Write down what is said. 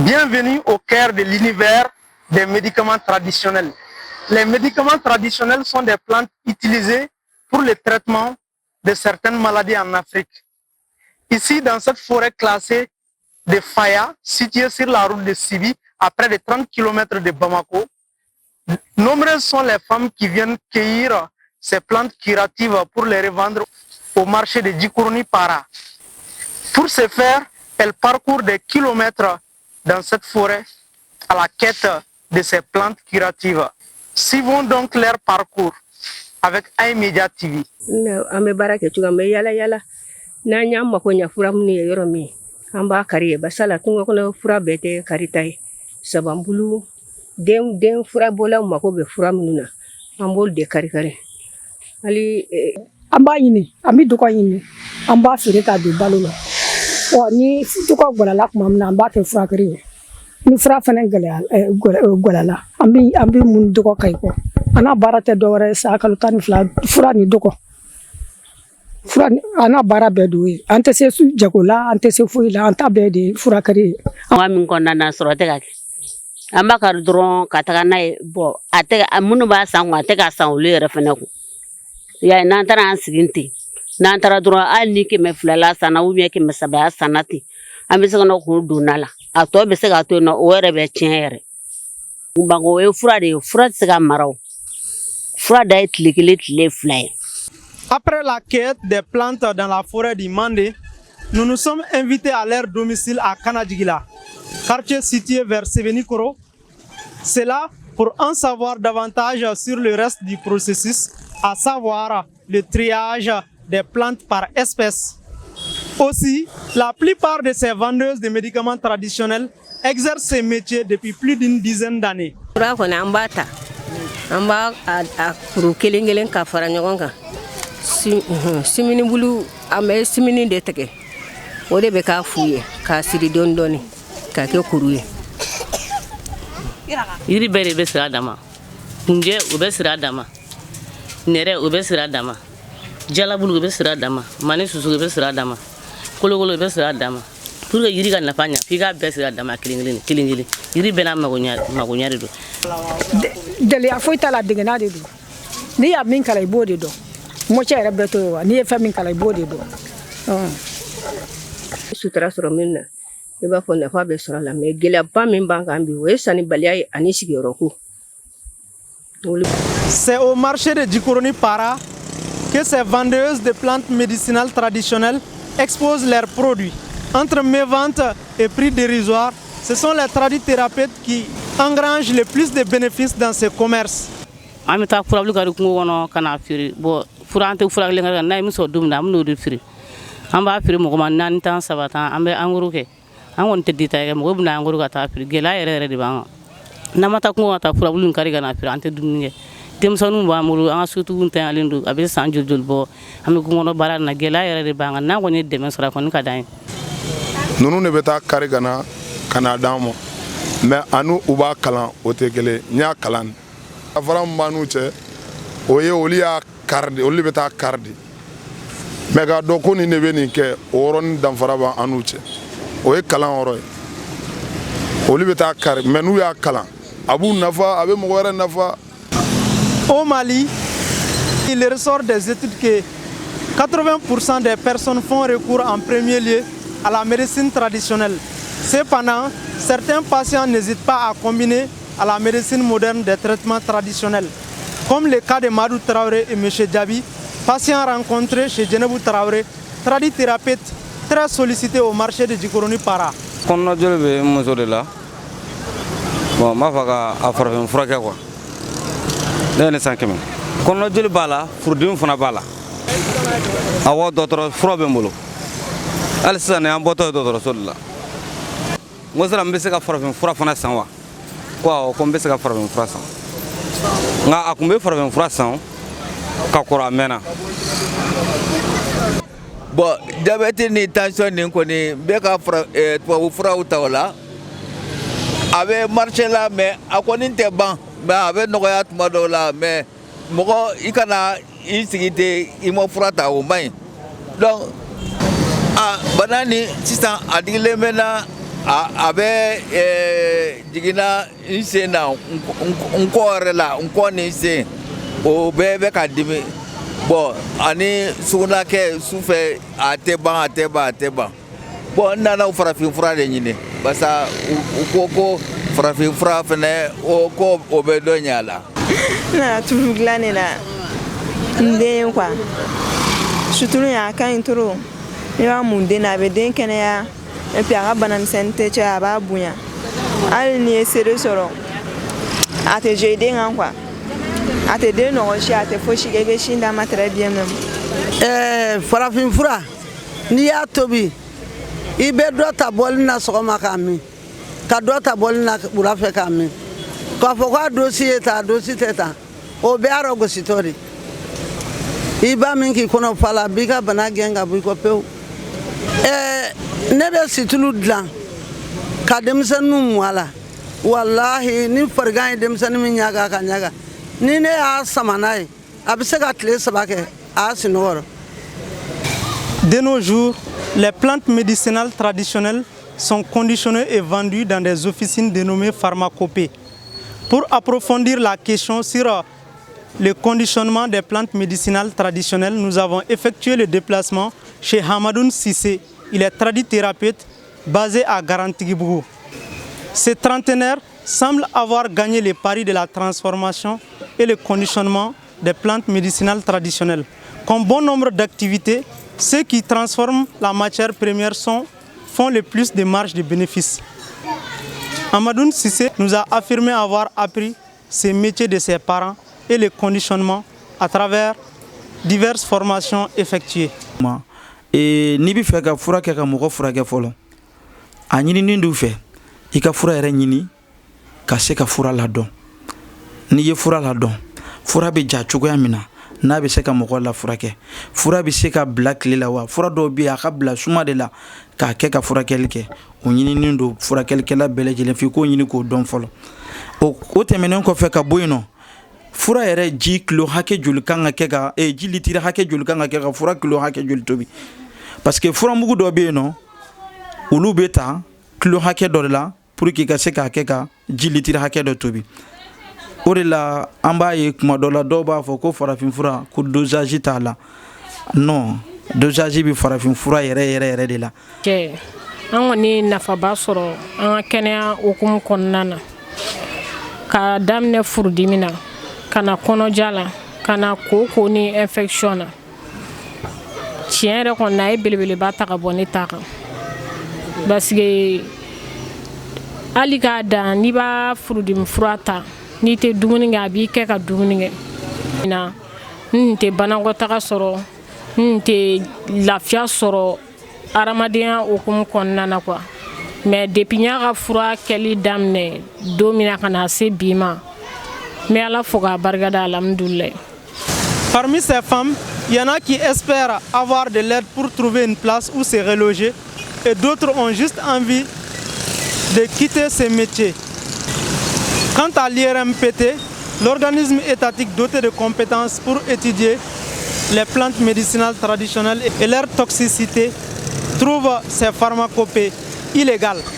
Bienvenue au cœur de l'univers des médicaments traditionnels. Les médicaments traditionnels sont des plantes utilisées pour le traitement de certaines maladies en Afrique. Ici, dans cette forêt classée de Faya, située sur la route de Sibi, à près de 30 km de Bamako, nombreuses sont les femmes qui viennent cueillir ces plantes curatives pour les revendre au marché de Djikourni Para. Pour ce faire, elles parcourent des kilomètres dans cette forêt à la quête de ces plantes curatives. Suivons donc leur parcours avec iMedia TV. Ame barake tu ame yala na nyama ko nya fura muni yoro mi amba kariye basala tungo kono fura bete karitai sabambulu den fura bola mako be fura mununa ambol de kari ali amba yini ami duko yini amba fere ka de balola o ni duko golala kuma na amba ke fura kari ni fura fana golala ambi mun duko kai ko ana barate dore sa kalu tan fura ni duko fura ana bara bedu ante se su jagola ante se fuila anta bedi fura kari wa min ko nana sorote ka amba kar dron kataga nay bo ate amunu ba san wa te ka san olu yere fana ko ya nan tara an siginti nan tara dron al ni ke me flala sana u me ke me saba sanati ambe se ko dunala ato be se ga to no o yere be chenere umbango e fura se ga maraw fura dai tlikile flay. Après la quête des plantes dans la forêt du Mandé, nous nous sommes invités à leur domicile à Kanadjigila, quartier situé vers Sevenikoro. C'est là pour en savoir davantage sur le reste du processus, à savoir le triage des plantes par espèce. Aussi, la plupart de ces vendeuses de médicaments traditionnels exercent ce métier depuis plus d'une dizaine d'années. simini bulu ame simini de tege o de be ka fuye ka siri dondoni ka ke kuruye Yiri bere be sira dama nje o be sira dama nere o be sira dama jala bulu be sira dama mani susu be sira dama kolokolo be sira dama pour que yiri ka nafanya fi ka be sira dama kilingili yiri be na magonya do dele afoita la degena de do ni ya min kala ibode do mo chere beto ni fa min kala ibode do sutra soro minna e ba fonna fa be soro la me gele ba min banga ambi we sani baliay ani sigiro ko. C'est au marché de Djikourni Para que ces vendeuses de plantes médicinales traditionnelles exposent leurs produits. Entre mévente et prix dérisoire, ce sont les tradithérapeutes qui engrangent le plus de bénéfices dans ce commerce. Amita furablu gari kungo wono kana firi bo furante furagle ngara nay miso dumna amno de firi amba firi mo man nan tan sabata ambe anguru ke an won teddi tay mo buna anguru ka ta firi gela yere de banga namata kungo ta furablu ngari gana firi ante dumnge dem sonu ba mulu an sutu unte alindu abe sanjul bo ambe kungo no bara na gela yere de banga na woni de men sura kon ka dai nunu ne beta kari gana kana damo mais anu uba kalan otekele nya kalan Avram Manouche, oye olia kardi, oli beta kardi. Mega doko ni neveni ke oron danfaraba anouche. Oye kalan oroy. Oli beta kardi, menu ya kalan. Abu nafa, abe mouere nafa. Au Mali, il ressort des études que 80% des personnes font recours en premier lieu à la médecine traditionnelle. Cependant, certains patients n'hésitent pas à combiner à la médecine moderne des traitements traditionnels, comme le cas de Madou Traoré et M. Djabi, patient rencontré chez Djenebou Traoré, tradithérapeute très sollicité au marché de Djikourni Para. Quand on a dit que là, bon, ma faga a fait un fracas quoi. Dans 5 000. Quand on a dit que bala, Fourdin fona bala. Awa d'autres frères bembolo. Elle s'en est en botte d'autres sol là. Moi, je me suis fait un fracas sans moi. Quoi, comme ça ka farben frasa nga akumbe farben frasa ka kora mena bo diabète ni tension ni ko ni be ka fra utawla ave marché là mais akoni te ban ba ave no ya tuma do la mais moko ikana isigite imo frata o mai donc banani sisan adigile mena a bɛ jiginna n sen na n kɔ yɛrɛ la n kɔ ni n sen o bɛɛ bɛ ka dimi bon ani sugunakɛ sufɛ a tɛ ban bon n nana farafin fura de ɲini barisa u ko farafin fura fɛnɛ o ko o bɛ dɔ ɲɛ a la. N nana tulu dilan de la n den quoi sutulu a ka ɲi trop ne b'a mun den na a bɛ den kɛnɛya et puis a ka banamisɛnnin tɛ caya a b'a bonya hali ni ye seere sɔrɔ a tɛ jɔ i den kan quoi a tɛ den nɔgɔsi a tɛ fosi kɛ i bɛ sin d'a ma très bien même. Farafin fura n'i y'a tobi i bɛ dɔ ta bɔli na sɔgɔma k'a min ka dɔ ta bɔli na wula fɛ k'a min k'a fɔ k'a dosi ye tan a dosi tɛ tan o bɛɛ y'a dɔn gositɔ de i b'a min k'i kɔnɔ fa la a b'i ka bana gɛn ka bɔ i kɔ pewu. Ne bɛ situlu dilan ka denmisɛnninw mu a la walahi ni farigan ye denmisɛnnin min ɲaga ka ɲaga ni ne y'a sama n'a ye a bɛ se ka tile 3 kɛ a y'a sinɔgɔ. De nos jours, les plantes médicinales traditionnelles sont conditionnées et vendues dans des officines dénommées pharmacopées. Pour approfondir la question sur le conditionnement des plantes médicinales traditionnelles, nous avons effectué le déplacement chez Hamadoun Sissé. Il est tradithérapeute basé à Garantigibou. Ce trentenaire semble avoir gagné les paris de la transformation et le conditionnement des plantes médicinales traditionnelles. Comme bon nombre d'activités, ceux qui transforment la matière première font le plus de marge de bénéfices. Hamadoun Sissé nous a affirmé avoir appris ce métier de ses parents et le conditionnement à travers diverses formations effectuées. N'i bɛ fɛ ka fura kɛ ka mɔgɔ furakɛ fɔlɔ a ɲininin d'u fɛ I ka fura yɛrɛ ɲini ka se ka fura ladɔn n'i ye fura ladɔn fura bɛ ja cogoya min na n'a bɛ se ka mɔgɔ la furakɛ fura bɛ se ka bila tile la wa fura dɔw bɛ yen a ka bila suma de la k'a kɛ ka furakɛli kɛ o ɲininin don furakɛlikɛla bɛɛ lajɛlen f'i k'o ɲini k'o dɔn fɔlɔ o tɛmɛnen kɔfɛ ka bɔ yen nɔ fura yɛrɛ ji kilo hakɛ joli kan ka kɛ ka ji litiri hakɛ joli kan ka kɛ ka fura kilo hakɛ joli tobi parce que fura mugu dɔ bɛ yen nɔ olu bɛ ta kilo hakɛ dɔ de la pour que ka se k'a kɛ ka ji litiri hakɛ dɔ tobi o de la an b'a ye kuma dɔ la dɔw b'a fɔ ko farafin fura ko dosage t'a la non dosage bɛ farafin fura yɛrɛ de la. An kɔni nafaba sɔrɔ an ka kɛnɛya hukumu kɔnɔna na ka daminɛ furudimi na ka na kɔnɔja la ka na koko ni infection na tiɲɛ yɛrɛ kɔni a ye belebeleba ta ka bɔ ne ta kan parce que hali k'a dan n'i b'a furudimi fura ta n'i tɛ dumuni kɛ a b'i kɛ ka dumuni kɛ na n tɛ banakɔtaga sɔrɔ n tɛ lafiya sɔrɔ adamadenya hukumu kɔnɔna na quoi mais depuis n y'a ka fura kɛli daminɛ don min na ka na se bi ma n bɛ Ala fo k'a barikada alhamdulilayi. Parmi ces femmes, il y en a qui espèrent avoir de l'aide pour trouver une place où se reloger et d'autres ont juste envie de quitter ce métier. Quant à l'IRMPT, l'organisme étatique doté de compétences pour étudier les plantes médicinales traditionnelles et leur toxicité, trouve ces pharmacopées illégales.